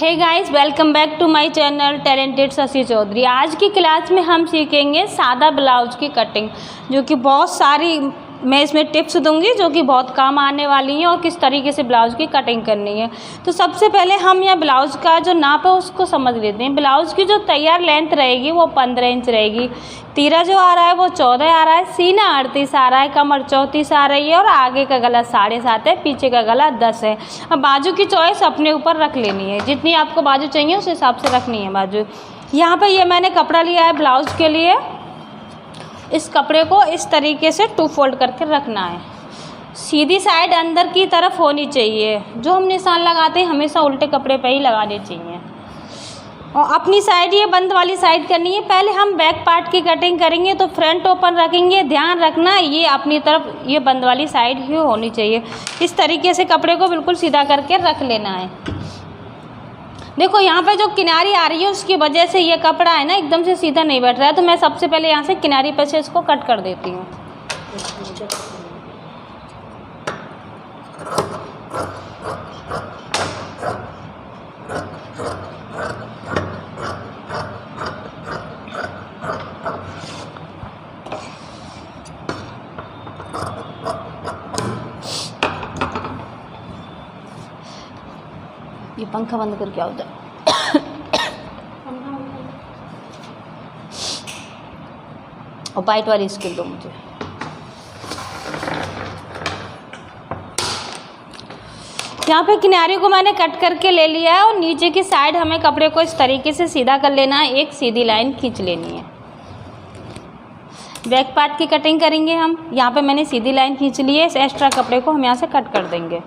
Hey guys, welcome back to my channel talented Shashi Chaudhary. आज की class में हम सीखेंगे सादा ब्लाउज की कटिंग, जो कि बहुत सारी मैं इसमें टिप्स दूंगी जो कि बहुत काम आने वाली हैं और किस तरीके से ब्लाउज की कटिंग करनी है। तो सबसे पहले हम यह ब्लाउज का जो नाप है उसको समझ लेते हैं। ब्लाउज की जो तैयार लेंथ रहेगी वो 15 इंच रहेगी। तीरा जो आ रहा है वो 14 आ रहा है, सीना 38 आ रहा है, कमर 34 आ रही है और आगे का गला 7.5 है, पीछे का गला 10 है। अब बाजू की चॉइस अपने ऊपर रख लेनी है, जितनी आपको बाजू चाहिए उस हिसाब से रखनी है बाजू। यहाँ पर ये मैंने कपड़ा लिया है ब्लाउज के लिए। इस कपड़े को इस तरीके से 2 फोल्ड करके रखना है। सीधी साइड अंदर की तरफ होनी चाहिए। जो हम निशान लगाते हैं हमेशा उल्टे कपड़े पे ही लगाने चाहिए। और अपनी साइड ये बंद वाली साइड करनी है। पहले हम बैक पार्ट की कटिंग करेंगे तो फ्रंट ओपन रखेंगे। ध्यान रखना ये अपनी तरफ ये बंद वाली साइड ही होनी चाहिए। इस तरीके से कपड़े को बिल्कुल सीधा करके रख लेना है। देखो यहाँ पे जो किनारी आ रही है उसकी वजह से ये कपड़ा है ना एकदम से सीधा नहीं बैठ रहा है, तो मैं सबसे पहले यहाँ से किनारी पे से इसको कट कर देती हूँ। ये पंखा बंद कर क्या होता है? और वाइट वाली स्किल दो मुझे। यहाँ पे किनारे को मैंने कट करके ले लिया है और नीचे की साइड हमें कपड़े को इस तरीके से सीधा कर लेना है। एक सीधी लाइन खींच लेनी है। बैक पार्ट की कटिंग करेंगे हम। यहाँ पे मैंने सीधी लाइन खींच ली है। इस एक्स्ट्रा कपड़े को हम यहाँ से कट कर देंगे।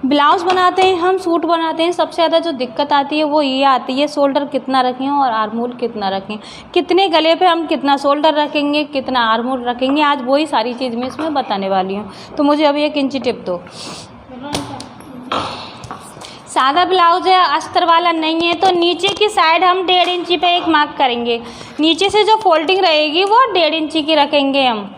ब्लाउज बनाते हैं हम, सूट बनाते हैं, सबसे ज़्यादा जो दिक्कत आती है वो ये आती है शोल्डर कितना रखें और आर्म होल कितना रखें, कितने गले पे हम कितना शोल्डर रखेंगे, कितना आर्म होल रखेंगे। आज वही सारी चीज़ मैं इसमें बताने वाली हूँ। तो मुझे अभी 1 इंची टिप दो। सादा ब्लाउज है, अस्तर वाला नहीं है, तो नीचे की साइड हम 1.5 इंची पे एक मार्क करेंगे। नीचे से जो फोल्डिंग रहेगी वो 1.5 इंची की रखेंगे हम।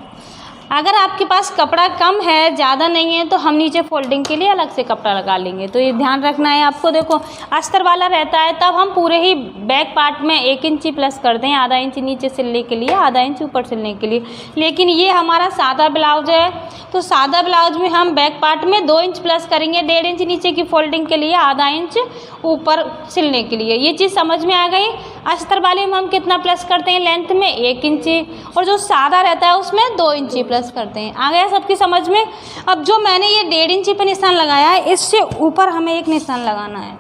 अगर आपके पास कपड़ा कम है, ज़्यादा नहीं है, तो हम नीचे फोल्डिंग के लिए अलग से कपड़ा लगा लेंगे। तो ये ध्यान रखना है आपको। देखो अस्तर वाला रहता है तब हम पूरे ही बैक पार्ट में 1 इंची प्लस करते हैं, आधा इंच नीचे सिलने के लिए, आधा इंच ऊपर सिलने के लिए। लेकिन ये हमारा सादा ब्लाउज है, तो सादा ब्लाउज में हम बैक पार्ट में 2 इंच प्लस करेंगे, 1.5 इंच नीचे की फोल्डिंग के लिए, आधा इंच ऊपर सिलने के लिए। ये चीज़ समझ में आ गई। अस्तर वाले में हम कितना प्लस करते हैं लेंथ में? 1 इंची, और जो सादा रहता है उसमें 2 इंची प्लस करते हैं। आ गया सबकी समझ में? अब जो मैंने ये 1.5 इंची पे निशान लगाया है, इससे ऊपर हमें एक निशान लगाना है।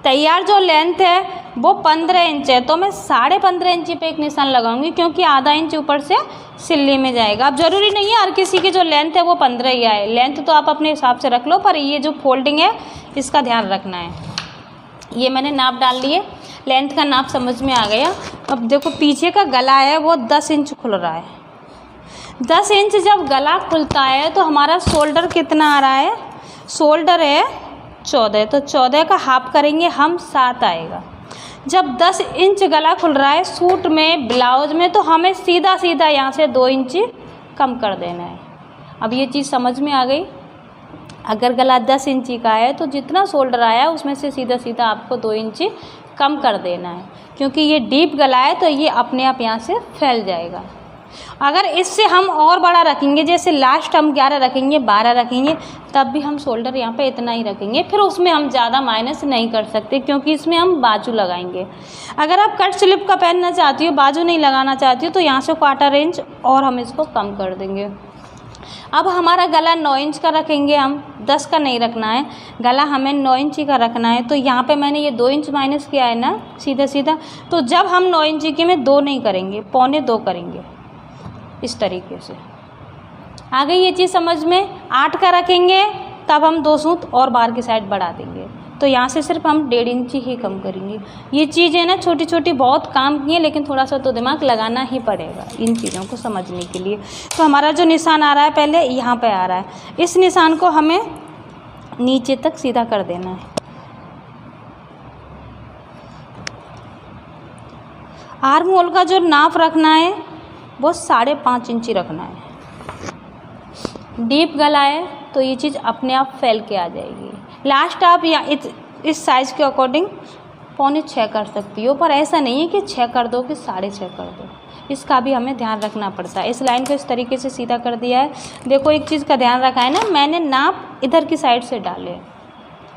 तैयार जो लेंथ है वो 15 इंच है, तो मैं 15.5 इंची पे एक निशान लगाऊंगी, क्योंकि आधा इंच ऊपर से सिल्ली में जाएगा। अब जरूरी नहीं है हर किसी की जो लेंथ है वो 15 ही आए। लेंथ तो आप अपने हिसाब से रख लो, पर ये जो फोल्डिंग है इसका ध्यान रखना है। ये मैंने नाप डाल लिए, लेंथ का नाप समझ में आ गया। अब देखो पीछे का गला है वो 10 इंच खुल रहा है। 10 इंच जब गला खुलता है तो हमारा शोल्डर कितना आ रहा है? शोल्डर है 14, तो 14 का हाफ करेंगे हम, 7 आएगा। जब 10 इंच गला खुल रहा है सूट में, ब्लाउज में, तो हमें सीधा सीधा यहाँ से 2 इंच कम कर देना है। अब ये चीज़ समझ में आ गई। अगर गला 10 इंची का है तो जितना शोल्डर आया उसमें से सीधा सीधा आपको 2 इंच कम कर देना है, क्योंकि ये डीप गला है तो ये अपने आप यहाँ से फैल जाएगा। अगर इससे हम और बड़ा रखेंगे, जैसे लास्ट हम 11 रखेंगे, 12 रखेंगे, तब भी हम शोल्डर यहाँ पे इतना ही रखेंगे। फिर उसमें हम ज़्यादा माइनस नहीं कर सकते, क्योंकि इसमें हम बाजू लगाएंगे। अगर आप कट स्लिप का पहनना चाहती हो, बाजू नहीं लगाना चाहती हो, तो यहाँ से 1/4 इंच और हम इसको कम कर देंगे। अब हमारा गला 9 इंच का रखेंगे हम, 10 का नहीं रखना है। गला हमें 9 इंची का रखना है, तो यहाँ पे मैंने ये 2 इंच माइनस किया है ना सीधा सीधा। तो जब हम 9 इंची के में 2 नहीं करेंगे, 1.25 करेंगे, इस तरीके से। आ गई ये चीज़ समझ में? 8 का रखेंगे तब हम 2 सूत और बाहर की साइड बढ़ा देंगे, तो यहाँ से सिर्फ हम 1.5 इंची ही कम करेंगे। ये चीज़ें ना छोटी छोटी बहुत काम की है, लेकिन थोड़ा सा तो दिमाग लगाना ही पड़ेगा इन चीज़ों को समझने के लिए। तो हमारा जो निशान आ रहा है पहले यहाँ पे आ रहा है, इस निशान को हमें नीचे तक सीधा कर देना है। आर्म होल का जो नाप रखना है वो 5.5 इंची रखना है। डीप गला है तो ये चीज़ अपने आप फैल के आ जाएगी। लास्ट आप या इस साइज़ के अकॉर्डिंग 5.25 कर सकती हो, पर ऐसा नहीं है कि 6 कर दो कि 6.5 कर दो, इसका भी हमें ध्यान रखना पड़ता है। इस लाइन को इस तरीके से सीधा कर दिया है। देखो एक चीज़ का ध्यान रखा है ना, मैंने नाप इधर की साइड से डाले,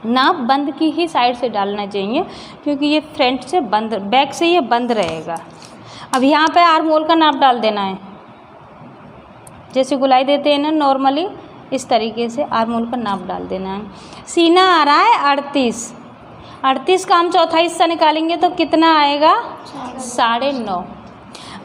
नाप बंद की ही साइड से डालना चाहिए क्योंकि ये फ्रंट से बंद, बैक से ये बंद रहेगा। अब यहाँ पे आर्म होल का नाप डाल देना है, जैसे गुलाई देते हैं ना नॉर्मली, इस तरीके से आर्म होल का नाप डाल देना है। सीना आ रहा है 38 का हम चौथा हिस्सा निकालेंगे तो कितना आएगा 9.5।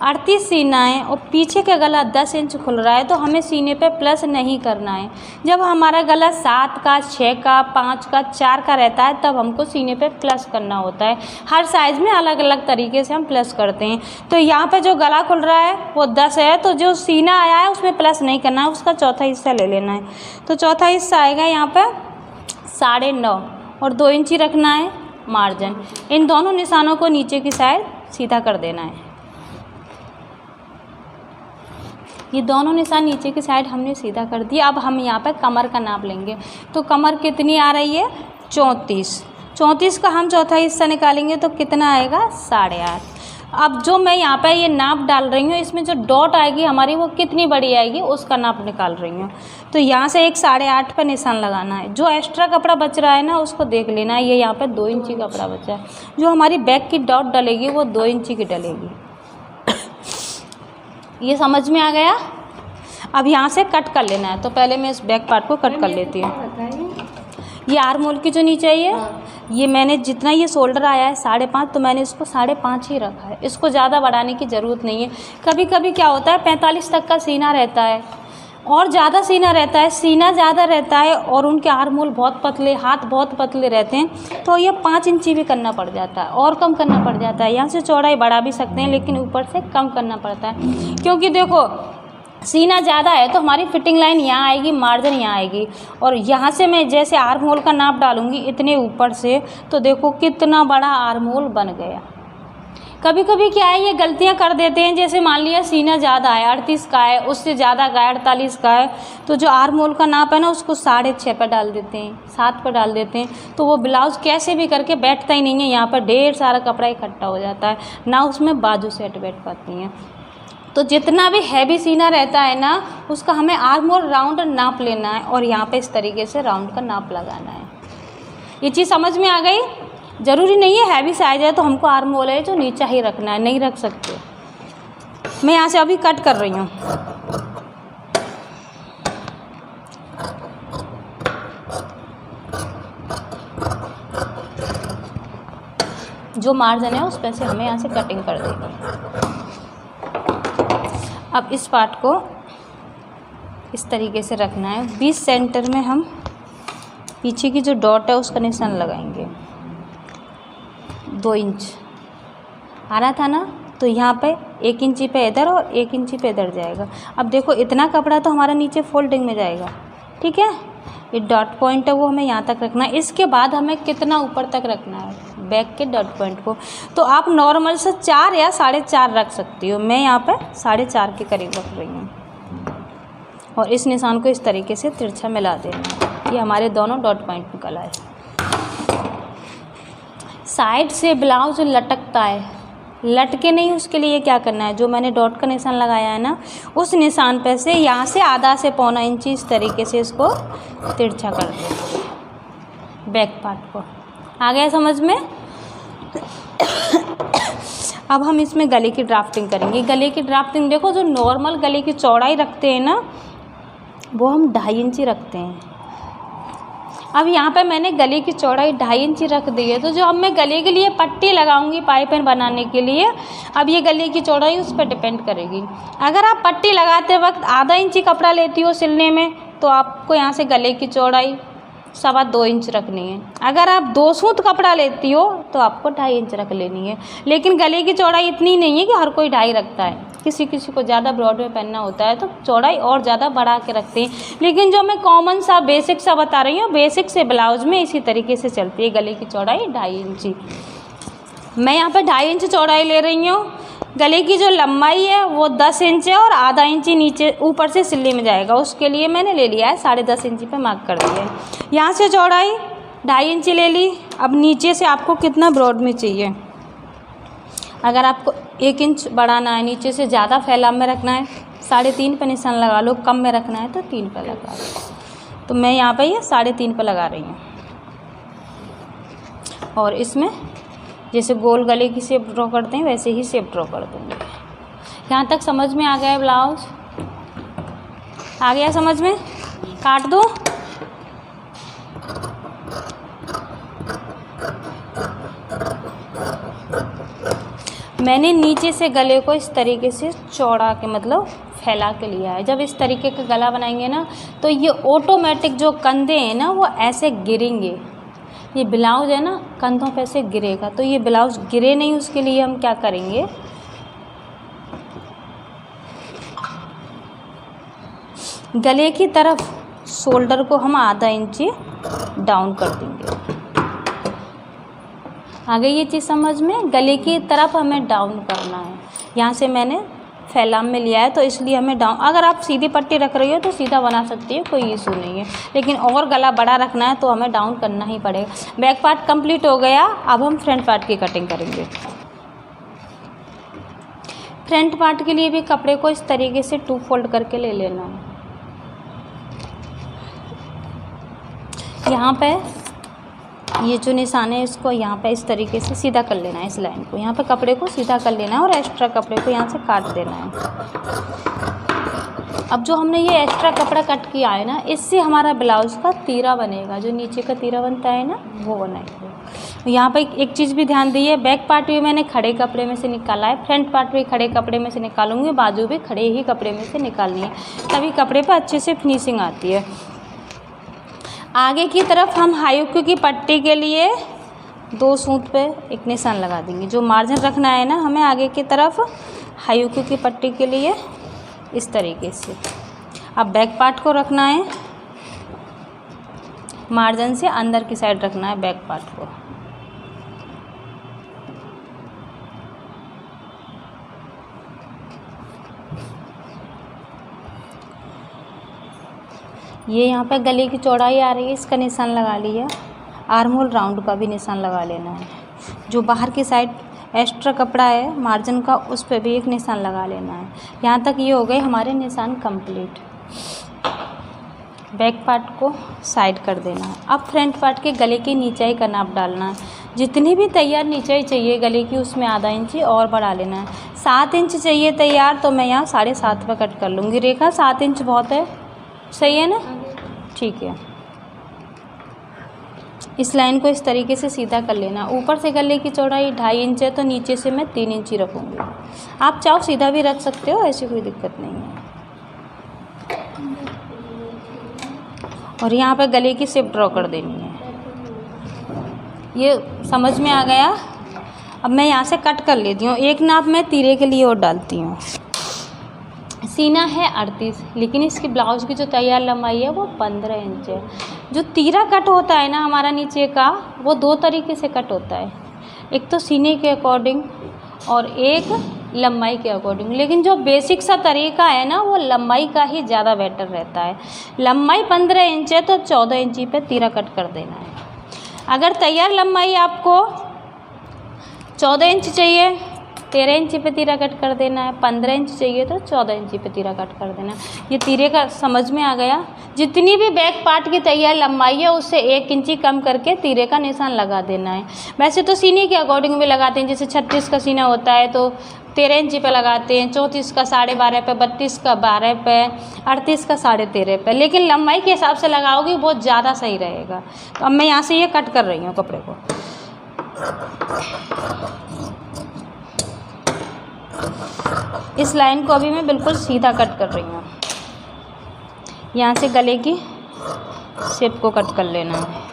38 सीना है और पीछे का गला 10 इंच खुल रहा है तो हमें सीने पे प्लस नहीं करना है। जब हमारा गला 7 का, 6 का, 5 का, 4 का रहता है तब हमको सीने पे प्लस करना होता है। हर साइज़ में अलग अलग तरीके से हम प्लस करते हैं। तो यहाँ पे जो गला खुल रहा है वो 10 है, तो जो सीना आया है उसमें प्लस नहीं करना है, उसका चौथा हिस्सा ले लेना है। तो चौथा हिस्सा आएगा यहाँ पर 9.5 और 2 इंच ही रखना है मार्जिन। इन दोनों निशानों को नीचे की साइड सीधा कर देना है। ये दोनों निशान नीचे की साइड हमने सीधा कर दिया। अब हम यहाँ पर कमर का नाप लेंगे। तो कमर कितनी आ रही है 34 का हम चौथा हिस्सा निकालेंगे तो कितना आएगा 8.5। अब जो मैं यहाँ पर ये नाप डाल रही हूँ, इसमें जो डॉट आएगी हमारी वो कितनी बड़ी आएगी उसका नाप निकाल रही हूँ। तो यहाँ से एक 8.5 पर निशान लगाना है। जो एक्स्ट्रा कपड़ा बच रहा है ना उसको देख लेना है। ये यहाँ पर 2 इंची कपड़ा बचा है, जो हमारी बैक की डॉट डलेगी वो 2 इंची की डलेगी। ये समझ में आ गया। अब यहाँ से कट कर लेना है। तो पहले मैं इस बैक पार्ट को कट कर लेती हूँ। ये आर्म होल की जो नीचे है ये मैंने जितना ये शोल्डर आया है 5.5, तो मैंने इसको 5.5 ही रखा है। इसको ज़्यादा बढ़ाने की ज़रूरत नहीं है। कभी कभी क्या होता है 45 तक का सीना रहता है और ज़्यादा सीना रहता है, सीना ज़्यादा रहता है और उनके आर्म होल बहुत पतले, हाथ बहुत पतले रहते हैं, तो ये 5 इंची भी करना पड़ जाता है और कम करना पड़ जाता है। यहाँ से चौड़ाई बढ़ा भी सकते हैं लेकिन ऊपर से कम करना पड़ता है, क्योंकि देखो सीना ज़्यादा है तो हमारी फिटिंग लाइन यहाँ आएगी, मार्जिन यहाँ आएगी, और यहाँ से मैं जैसे आर्म होल का नाप डालूँगी इतने ऊपर से, तो देखो कितना बड़ा आर्म होल बन गया। कभी कभी क्या है ये गलतियाँ कर देते हैं, जैसे मान लिया सीना ज़्यादा है 38 का है, उससे ज़्यादा का 48 का है, तो जो आर्म होल का नाप है ना उसको 6.5 पर डाल देते हैं, 7 पर डाल देते हैं, तो वो ब्लाउज़ कैसे भी करके बैठता ही नहीं है। यहाँ पर ढेर सारा कपड़ा इकट्ठा हो जाता है ना, उसमें बाजू सेट बैठ पाती हैं। तो जितना भी हैवी सीना रहता है ना उसका हमें आर्म होल राउंड नाप लेना है और यहाँ पे इस तरीके से राउंड का नाप लगाना है। ये चीज़ समझ में आ गई। ज़रूरी नहीं है हैवी साइज है तो हमको आर्म होल है जो नीचा ही रखना है, नहीं रख सकते। मैं यहाँ से अभी कट कर रही हूँ। जो मार्जिन है उस पर से हमें यहाँ से कटिंग कर देंगे। अब इस पार्ट को इस तरीके से रखना है। 20 सेंटर में हम पीछे की जो डॉट है उसका निशान लगाएंगे। 2 इंच आ रहा था ना, तो यहाँ पे 1 इंची पे इधर और 1 इंची पे इधर जाएगा। अब देखो इतना कपड़ा तो हमारा नीचे फोल्डिंग में जाएगा, ठीक है। ये डॉट पॉइंट है वो हमें यहाँ तक रखना है। इसके बाद हमें कितना ऊपर तक रखना है बैक के डॉट पॉइंट को, तो आप नॉर्मल से 4 या 4.5 रख सकती हो। मैं यहाँ पे 4.5 के करीब रख रही हूँ और इस निशान को इस तरीके से तिरछा मिला देना। ये हमारे दोनों डॉट पॉइंट निकल आए। साइड से ब्लाउज लटकता है, लटके नहीं, उसके लिए क्या करना है, जो मैंने डॉट का निशान लगाया है ना उस निशान पे से यहाँ से आधा से पौना इंची इस तरीके से इसको तिरछा कर दें बैक पार्ट को। आ गया समझ में। अब हम इसमें गले की ड्राफ्टिंग करेंगे। गले की ड्राफ्टिंग देखो, जो नॉर्मल गले की चौड़ाई रखते हैं ना वो हम 2.5 इंची रखते हैं। अब यहाँ पे मैंने गले की चौड़ाई 2.5 इंची रख दी है, तो जो अब मैं गले के लिए पट्टी लगाऊंगी पाइपिंग बनाने के लिए, अब ये गले की चौड़ाई उस पर डिपेंड करेगी। अगर आप पट्टी लगाते वक्त आधा इंची कपड़ा लेती हो सिलने में तो आपको यहाँ से गले की चौड़ाई 2.25 इंच रखनी है। अगर आप 2 सूत कपड़ा लेती हो तो आपको 2.5 इंच रख लेनी है। लेकिन गले की चौड़ाई इतनी नहीं है कि हर कोई 2.5 रखता है, किसी किसी को ज़्यादा ब्रॉड में पहनना होता है तो चौड़ाई और ज़्यादा बढ़ा के रखते हैं। लेकिन जो मैं कॉमन सा बेसिक सा बता रही हूँ, बेसिक से ब्लाउज में इसी तरीके से चलती है। गले की चौड़ाई 2.5 इंची, मैं यहाँ पर 2.5 इंच चौड़ाई ले रही हूँ। गले की जो लंबाई है वो 10 इंच है और आधा इंच नीचे ऊपर से सिल्ली में जाएगा, उसके लिए मैंने ले लिया है 10.5 इंच पे मार्क कर दिया है। यहाँ से चौड़ाई 2.5 इंच ले ली। अब नीचे से आपको कितना ब्रॉड में चाहिए, अगर आपको 1 इंच बढ़ाना है, नीचे से ज़्यादा फैलाव में रखना है 3.5 पे निशान लगा लो, कम में रखना है तो 3 पे लगा लो। तो मैं यहाँ पे ये 3.5 पे लगा रही हूँ। और इसमें जैसे गोल गले की शेप ड्रॉ करते हैं वैसे ही शेप ड्रॉ कर दूँगी। यहाँ तक समझ में आ गया है ब्लाउज? आ गया समझ में? काट दूँ? मैंने नीचे से गले को इस तरीके से चौड़ा के मतलब फैला के लिया है। जब इस तरीके का गला बनाएंगे ना तो ये ऑटोमेटिक जो कंधे हैं ना वो ऐसे गिरेंगे। ये ब्लाउज है ना कंधों पे से गिरेगा, तो ये ब्लाउज गिरे नहीं, उसके लिए हम क्या करेंगे, गले की तरफ शोल्डर को हम आधा इंची डाउन कर देंगे। आ गई ये चीज़ समझ में? गले की तरफ हमें डाउन करना है। यहाँ से मैंने फैलाव में लिया है तो इसलिए हमें डाउन। अगर आप सीधी पट्टी रख रही हो तो सीधा बना सकती हो, कोई इशू नहीं है, लेकिन और गला बड़ा रखना है तो हमें डाउन करना ही पड़ेगा। बैक पार्ट कंप्लीट हो गया। अब हम फ्रंट पार्ट की कटिंग करेंगे। फ्रंट पार्ट के लिए भी कपड़े को इस तरीके से 2 फोल्ड करके ले लेना है। यहाँ पे ये जो निशान है इसको यहाँ पे इस तरीके से सीधा कर लेना है। इस लाइन को यहाँ पे कपड़े को सीधा कर लेना है और एक्स्ट्रा कपड़े को यहाँ से काट देना है। अब जो हमने ये एक्स्ट्रा कपड़ा कट किया है ना, इससे हमारा ब्लाउज का तीरा बनेगा। जो नीचे का तीरा बनता है ना वो बनाएंगे। यहाँ पे एक चीज़ भी ध्यान दीजिए, बैक पार्ट भी मैंने खड़े कपड़े में से निकाला है, फ्रंट पार्ट भी खड़े कपड़े में से निकालूंगी, बाजू भी खड़े ही कपड़े में से निकालनी है, तभी कपड़े पर अच्छे से फिनिशिंग आती है। आगे की तरफ हम हाई हुक की पट्टी के लिए 2 सूत पे एक निशान लगा देंगे। जो मार्जिन रखना है ना हमें आगे की तरफ हाई हुक की पट्टी के लिए इस तरीके से। अब बैक पार्ट को रखना है, मार्जिन से अंदर की साइड रखना है बैक पार्ट को। ये यहाँ पे गले की चौड़ाई आ रही है, इसका निशान लगा लिया। आर्म होल राउंड का भी निशान लगा लेना है। जो बाहर की साइड एक्स्ट्रा कपड़ा है मार्जिन का, उस पर भी एक निशान लगा लेना है। यहाँ तक ये हो गए हमारे निशान कंप्लीट। बैक पार्ट को साइड कर देना है। अब फ्रंट पार्ट के गले की नीचाई का नाप डालना है। जितनी भी तैयार नीचाई चाहिए गले की उसमें आधा इंची और बढ़ा लेना है। 7 इंच चाहिए तैयार, तो मैं यहाँ 7.5 पे कट कर लूँगी। रेखा 7 इंच बहुत है, सही है ना? ठीक है। इस लाइन को इस तरीके से सीधा कर लेना। ऊपर से गले की चौड़ाई 2.5 इंच है तो नीचे से मैं 3 इंच ही रखूँगी। आप चाहो सीधा भी रख सकते हो, ऐसी कोई दिक्कत नहीं है। और यहाँ पे गले की शेप ड्रॉ कर देनी है। ये समझ में आ गया? अब मैं यहाँ से कट कर लेती हूँ। एक नाप मैं तीरे के लिए और डालती हूँ। सीना है 38, लेकिन इसकी ब्लाउज की जो तैयार लंबाई है वो 15 इंच है। जो तीरा कट होता है ना हमारा नीचे का, वो 2 तरीके से कट होता है। एक तो सीने के अकॉर्डिंग और एक लंबाई के अकॉर्डिंग। लेकिन जो बेसिक सा तरीका है ना वो लंबाई का ही ज़्यादा बेटर रहता है। लंबाई 15 इंच है तो 14 इंची पे तीरा कट कर देना है। अगर तैयार लंबाई आपको 14 इंच चाहिए, 13 इंची पे तीरा कट कर देना है। 15 इंच चाहिए तो 14 इंची पे तीरा कट कर देना है। ये तीरे का समझ में आ गया? जितनी भी बैक पार्ट की तैयार लंबाई है उससे 1 इंची कम करके तीरे का निशान लगा देना है। वैसे तो सीने के अकॉर्डिंग भी लगाते हैं, जैसे 36 का सीना होता है तो 13 इंची पे लगाते हैं, 34 का 12.5 पे, 32 का 12 पे, 38 का 13.5 पे। लेकिन लंबाई के हिसाब से लगाओगे बहुत ज़्यादा सही रहेगा। तो अब मैं यहाँ से ये कट कर रही हूँ कपड़े को। इस लाइन को अभी मैं बिल्कुल सीधा कट कर रही हूँ। यहाँ से गले की शेप को कट कर लेना है।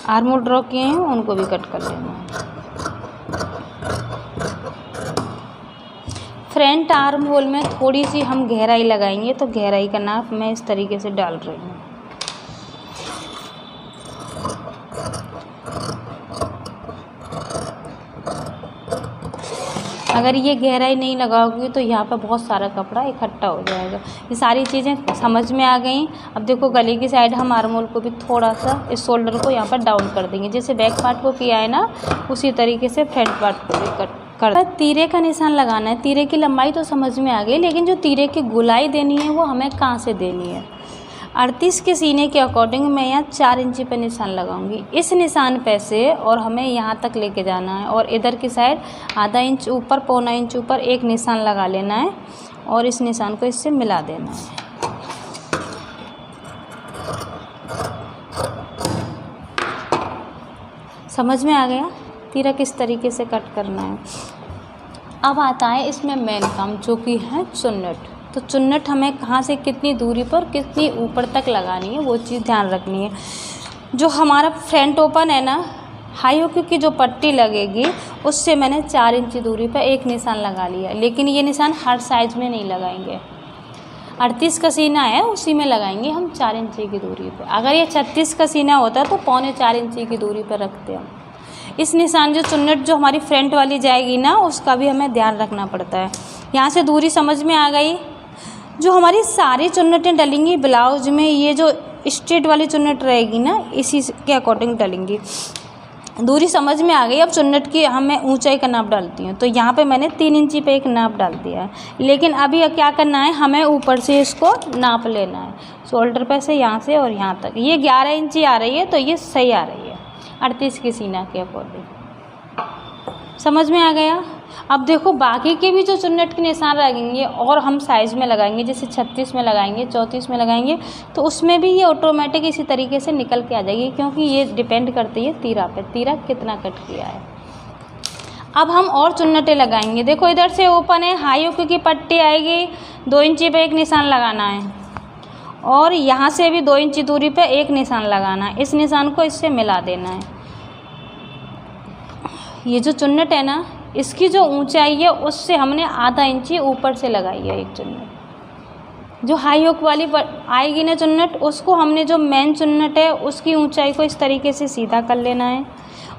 आर्म होल ड्रॉ किए हैं उनको भी कट कर लेना है। फ्रंट आर्म होल में थोड़ी सी हम गहराई लगाएंगे, तो गहराई का नाप मैं इस तरीके से डाल रही हूँ। अगर ये गहराई नहीं लगाओगी तो यहाँ पर बहुत सारा कपड़ा इकट्ठा हो जाएगा। ये सारी चीज़ें समझ में आ गई। अब देखो गले की साइड हम आर्मोल को भी थोड़ा सा इस शोल्डर को यहाँ पर डाउन कर देंगे, जैसे बैक पार्ट को किया है ना उसी तरीके से फ्रंट पार्ट को भी कर। तीरे का निशान लगाना है। तीरे की लंबाई तो समझ में आ गई, लेकिन जो तीरे की गोलाई देनी है वो हमें कहाँ से देनी है। 38 के सीने के अकॉर्डिंग मैं यहाँ 4 इंची पे निशान लगाऊंगी। इस निशान पे से और हमें यहाँ तक लेके जाना है और इधर की साइड आधा इंच ऊपर, पौना इंच ऊपर एक निशान लगा लेना है और इस निशान को इससे मिला देना है। समझ में आ गया तीरा किस तरीके से कट करना है। अब आता है इसमें मेन काम, जो कि है चुन्नट। तो चुन्नट हमें कहाँ से कितनी दूरी पर कितनी ऊपर तक लगानी है वो चीज़ ध्यान रखनी है। जो हमारा फ्रंट ओपन है ना, हाई हुक की जो पट्टी लगेगी उससे मैंने 4 इंच दूरी पर एक निशान लगा लिया, लेकिन ये निशान हर साइज़ में नहीं लगाएंगे। 38 का सीना है उसी में लगाएंगे हम 4 इंची की दूरी पर। अगर ये 36 का सीना होता तो 3.25 इंची की दूरी पर रखते हम। इस निशान जो चुन्नट जो हमारी फ्रंट वाली जाएगी ना उसका भी हमें ध्यान रखना पड़ता है। यहाँ से दूरी समझ में आ गई। जो हमारी सारी चुन्नटें डलेंगी ब्लाउज में, ये जो स्ट्रेट वाली चुन्नट रहेगी ना इसी के अकॉर्डिंग डलेंगी। दूरी समझ में आ गई। अब चुन्नट की हमें ऊंचाई का नाप डालती हूँ, तो यहाँ पे मैंने 3 इंची पे एक नाप डाल दिया है। लेकिन अभी क्या करना है, हमें ऊपर से इसको नाप लेना है शोल्डर पे से, यहाँ से और यहाँ तक। ये 11 इंची आ रही है तो ये सही आ रही है 38 की सीना के अकॉर्डिंग। समझ में आ गया। अब देखो बाकी के भी जो चुन्नट के निशान लगेंगे और हम साइज़ में लगाएंगे, जैसे 36 में लगाएंगे, 34 में लगाएंगे, तो उसमें भी ये ऑटोमेटिक इसी तरीके से निकल के आ जाएगी, क्योंकि ये डिपेंड करती है तीरा पे, तीरा कितना कट किया है। अब हम और चुन्नटें लगाएंगे। देखो इधर से ओपन है, हाई हुक की पट्टी आएगी, 2 इंची पे एक निशान लगाना है और यहाँ से भी 2 इंची दूरी पे एक निशान लगाना है। इस निशान को इससे मिला देना है। ये जो चुन्नट है ना, इसकी जो ऊंचाई है उससे हमने आधा इंची ऊपर से लगाई है एक चुन्नट। जो हाई हुक वाली आएगी ना चुन्नट, उसको हमने जो मेन चुन्नट है उसकी ऊंचाई को इस तरीके से सीधा कर लेना है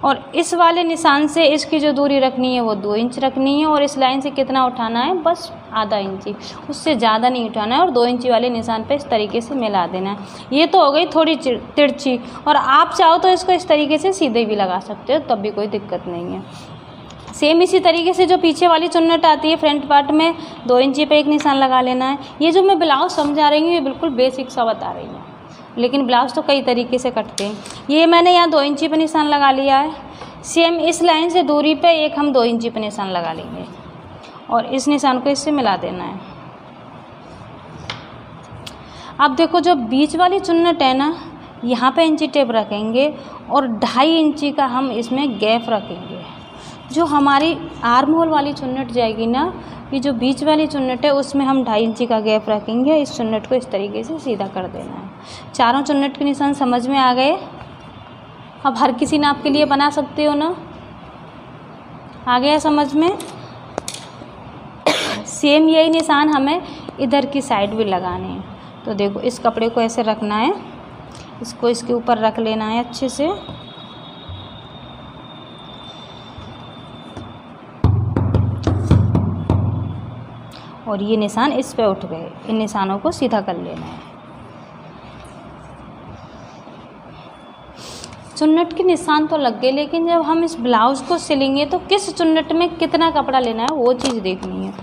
और इस वाले निशान से इसकी जो दूरी रखनी है वो 2 इंच रखनी है और इस लाइन से कितना उठाना है, बस आधा इंची, उससे ज़्यादा नहीं उठाना है और 2 इंची वाले निशान पे इस तरीके से मिला देना है। ये तो हो गई थोड़ी तिरछी, और आप चाहो तो इसको इस तरीके से सीधे भी लगा सकते हो, तब भी कोई दिक्कत नहीं है। सेम इसी तरीके से जो पीछे वाली चुन्नट आती है फ्रंट पार्ट में, 2 इंची पे एक निशान लगा लेना है। ये जो मैं ब्लाउज समझा रही हूँ ये बिल्कुल बेसिक सा बता रही हूँ, लेकिन ब्लाउज तो कई तरीके से कटते हैं। ये मैंने यहाँ 2 इंची पे निशान लगा लिया है। सेम इस लाइन से दूरी पे एक हम 2 इंची पे निशान लगा लेंगे और इस निशान को इससे मिला देना है। अब देखो जो बीच वाली चुन्नट है ना, यहाँ पे इंची टेप रखेंगे और 2.5 इंची का हम इसमें गैप रखेंगे। जो हमारी आर्म होल वाली चुन्नट जाएगी ना, ये जो बीच वाली चुन्नट है उसमें हम 2.5 इंची का गैप रखेंगे। इस चुन्नट को इस तरीके से सीधा कर देना है। चारों चुन्नट के निशान समझ में आ गए। अब हर किसी नाप के लिए बना सकते हो ना, आ गया समझ में। सेम यही निशान हमें इधर की साइड भी लगाने हैं। तो देखो इस कपड़े को ऐसे रखना है, इसको इसके ऊपर रख लेना है अच्छे से। और ये निशान इस पे उठ गए, इन निशानों को सीधा कर लेना है। चुन्नट के निशान तो लग गए, लेकिन जब हम इस ब्लाउज़ को सिलेंगे तो किस चुन्नट में कितना कपड़ा लेना है वो चीज़ देखनी है।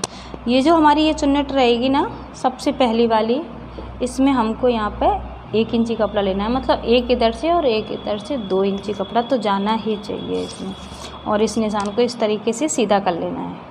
ये जो हमारी ये चुन्नट रहेगी ना सबसे पहली वाली, इसमें हमको यहाँ पे 1 इंची कपड़ा लेना है, मतलब एक इधर से और एक इधर से 2 इंची कपड़ा तो जाना ही चाहिए इसमें। और इस निशान को इस तरीके से सीधा कर लेना है।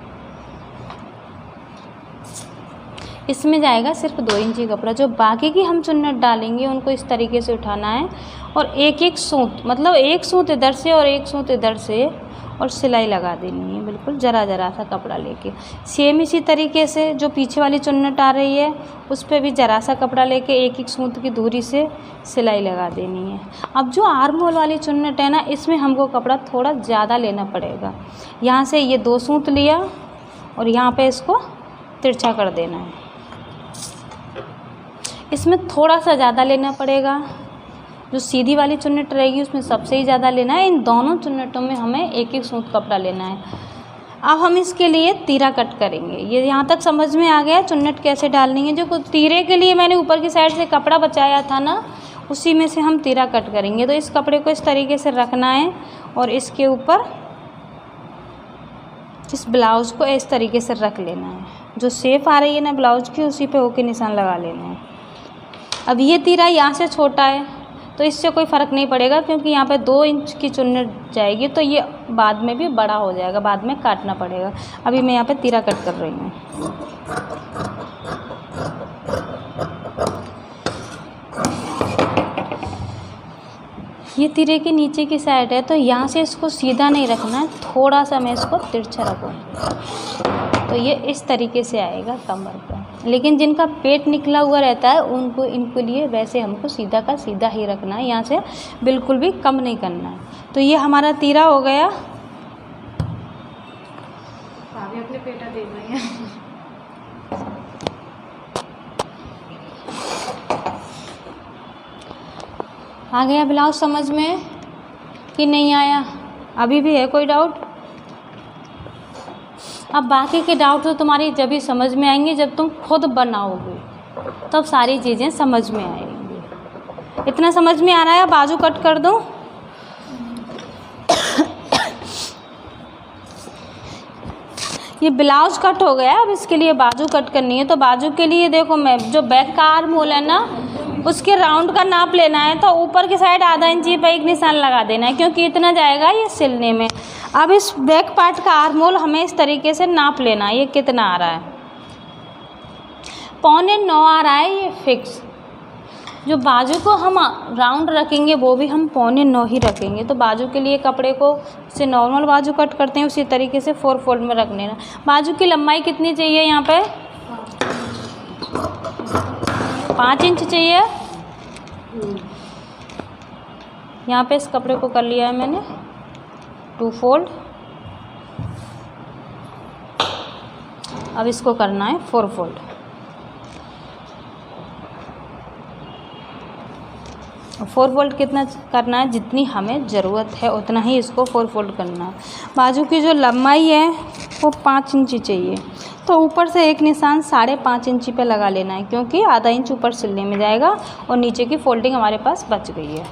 इसमें जाएगा सिर्फ 2 इंची कपड़ा। जो बाकी की हम चुन्नट डालेंगे उनको इस तरीके से उठाना है और एक एक सूत, मतलब एक सूत इधर से और एक सूत इधर से, और सिलाई लगा देनी है बिल्कुल ज़रा ज़रा सा कपड़ा लेके। सेम इसी तरीके से जो पीछे वाली चुन्नट आ रही है उस पर भी ज़रा सा कपड़ा लेके एक एक सूत की दूरी से सिलाई लगा देनी है। अब जो आर्म होल वाली चुन्नट है ना, इसमें हमको कपड़ा थोड़ा ज़्यादा लेना पड़ेगा। यहाँ से ये 2 सूत लिया और यहाँ पे इसको तिरछा कर देना है। इसमें थोड़ा सा ज़्यादा लेना पड़ेगा। जो सीधी वाली चुन्नट रहेगी उसमें सबसे ही ज़्यादा लेना है। इन दोनों चुन्नटों में हमें एक एक सूत कपड़ा लेना है। अब हम इसके लिए तीरा कट करेंगे। ये यहाँ तक समझ में आ गया चुन्नट कैसे डालनी है। जो तीरे के लिए मैंने ऊपर की साइड से कपड़ा बचाया था ना, उसी में से हम तीरा कट करेंगे। तो इस कपड़े को इस तरीके से रखना है और इसके ऊपर इस ब्लाउज़ को इस तरीके से रख लेना है। जो शेप आ रही है ना ब्लाउज़ की, उसी पे होके निशान लगा लेना है। अब ये तीरा यहाँ से छोटा है तो इससे कोई फ़र्क नहीं पड़ेगा, क्योंकि यहाँ पे 2 इंच की चुन्नट जाएगी तो ये बाद में भी बड़ा हो जाएगा, बाद में काटना पड़ेगा। अभी मैं यहाँ पे तीरा कट कर रही हूँ। ये तीरे के नीचे की साइड है तो यहाँ से इसको सीधा नहीं रखना है, थोड़ा सा मैं इसको तिरछा रखूँगी तो ये इस तरीके से आएगा कमर पर। लेकिन जिनका पेट निकला हुआ रहता है इनके लिए वैसे हमको सीधा का सीधा ही रखना है, यहाँ से बिल्कुल भी कम नहीं करना है। तो ये हमारा तीरा हो गया। भाभी अपने पेटा देख रही हैं। आ गया ब्लाउज समझ में कि नहीं आया? अभी भी है कोई डाउट? अब बाकी के डाउट तो तुम्हारी जब भी समझ में आएंगे जब तुम खुद बनाओगे, तब सारी चीज़ें समझ में आएंगी। इतना समझ में आ रहा है? बाजू कट कर दूं? ये ब्लाउज कट हो गया। अब इसके लिए बाजू कट करनी है। तो बाजू के लिए देखो, मैं जो बैक का आर्म होल है ना, उसके राउंड का नाप लेना है। तो ऊपर की साइड आधा इंची पर एक निशान लगा देना है, क्योंकि इतना जाएगा ये सिलने में। अब इस बैक पार्ट का आर्म होल हमें इस तरीके से नाप लेना है। ये कितना आ रहा है? 8.25 आ रहा है ये फिक्स। जो बाजू को हम राउंड रखेंगे वो भी हम 8.25 ही रखेंगे। तो बाजू के लिए कपड़े को से नॉर्मल बाजू कट करते हैं उसी तरीके से 4 फोल्ड में रख लेना। बाजू की लंबाई कितनी चाहिए? यहाँ पे 5 इंच चाहिए। यहाँ पे इस कपड़े को कर लिया है मैंने 2 फोल्ड। अब इसको करना है 4 फोल्ड। और 4 फोल्ड कितना करना है? जितनी हमें ज़रूरत है उतना ही इसको 4 फोल्ड करना है। बाजू की जो लंबाई है वो 5 इंची चाहिए। तो ऊपर से एक निशान 5.5 इंची पे लगा लेना है, क्योंकि आधा इंच ऊपर सिलने में जाएगा और नीचे की फोल्डिंग हमारे पास बच गई है।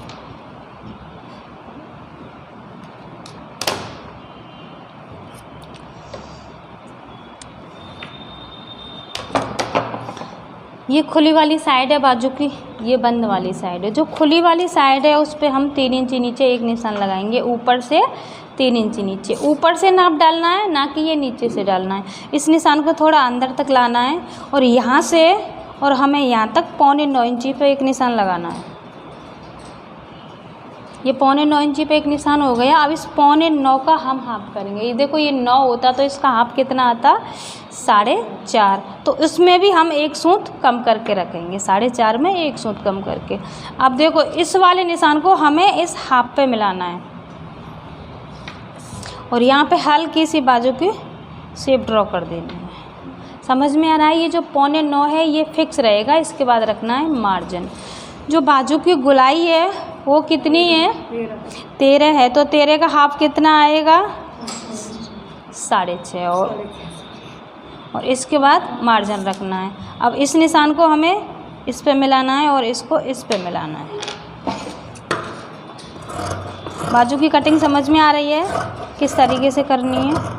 ये खुली वाली साइड है बाजू की, ये बंद वाली साइड है। जो खुली वाली साइड है उस पे हम 3 इंची नीचे एक निशान लगाएंगे, ऊपर से 3 इंची नीचे। ऊपर से नाप डालना है, ना कि ये नीचे से डालना है। इस निशान को थोड़ा अंदर तक लाना है और यहाँ से और हमें यहाँ तक 8.25 इंची पे एक निशान लगाना है। ये 8.25 इंची पे एक निशान हो गया। अब इस 8.25 का हम हाफ करेंगे। ये देखो, ये 9 होता तो इसका हाफ कितना आता? 4.5। तो इसमें भी हम एक सूत कम करके रखेंगे, 4.5 में एक सूत कम करके। अब देखो, इस वाले निशान को हमें इस हाफ पे मिलाना है और यहाँ पे हल्की सी बाजू की शेप ड्रॉ कर देनी है। समझ में आ रहा है? ये जो 8.25 है ये फिक्स रहेगा। इसके बाद रखना है मार्जिन। जो बाजू की गुलाई है वो कितनी है? 13 है। तो 13 का हाफ कितना आएगा? 6.5। और इसके बाद मार्जिन रखना है। अब इस निशान को हमें इस पे मिलाना है और इसको इस पे मिलाना है। बाजू की कटिंग समझ में आ रही है किस तरीके से करनी है?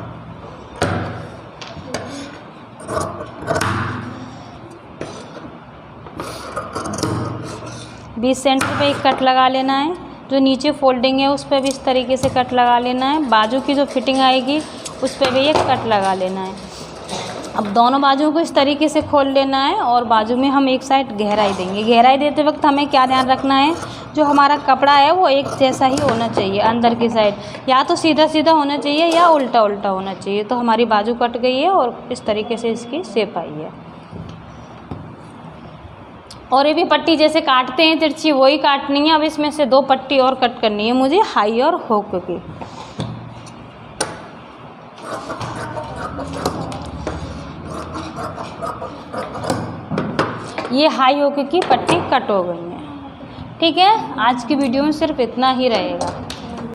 बीच सेंटर पे एक कट लगा लेना है। जो नीचे फोल्डिंग है उस पर भी इस तरीके से कट लगा लेना है। बाजू की जो फिटिंग आएगी उस पर भी एक कट लगा लेना है। अब दोनों बाजुओं को इस तरीके से खोल लेना है और बाजू में हम एक साइड गहराई देंगे। गहराई देते वक्त हमें क्या ध्यान रखना है? जो हमारा कपड़ा है वो एक जैसा ही होना चाहिए। अंदर की साइड या तो सीधा सीधा होना चाहिए या उल्टा उल्टा होना चाहिए। तो हमारी बाजू कट गई है और इस तरीके से इसकी शेप आई है। और ये भी पट्टी जैसे काटते हैं तिरछी, वही काटनी है। अब इसमें से 2 पट्टी और कट करनी है मुझे, हाई और हुक की। ये हाई हुक की पट्टी कट हो गई है। ठीक है, आज की वीडियो में सिर्फ इतना ही रहेगा।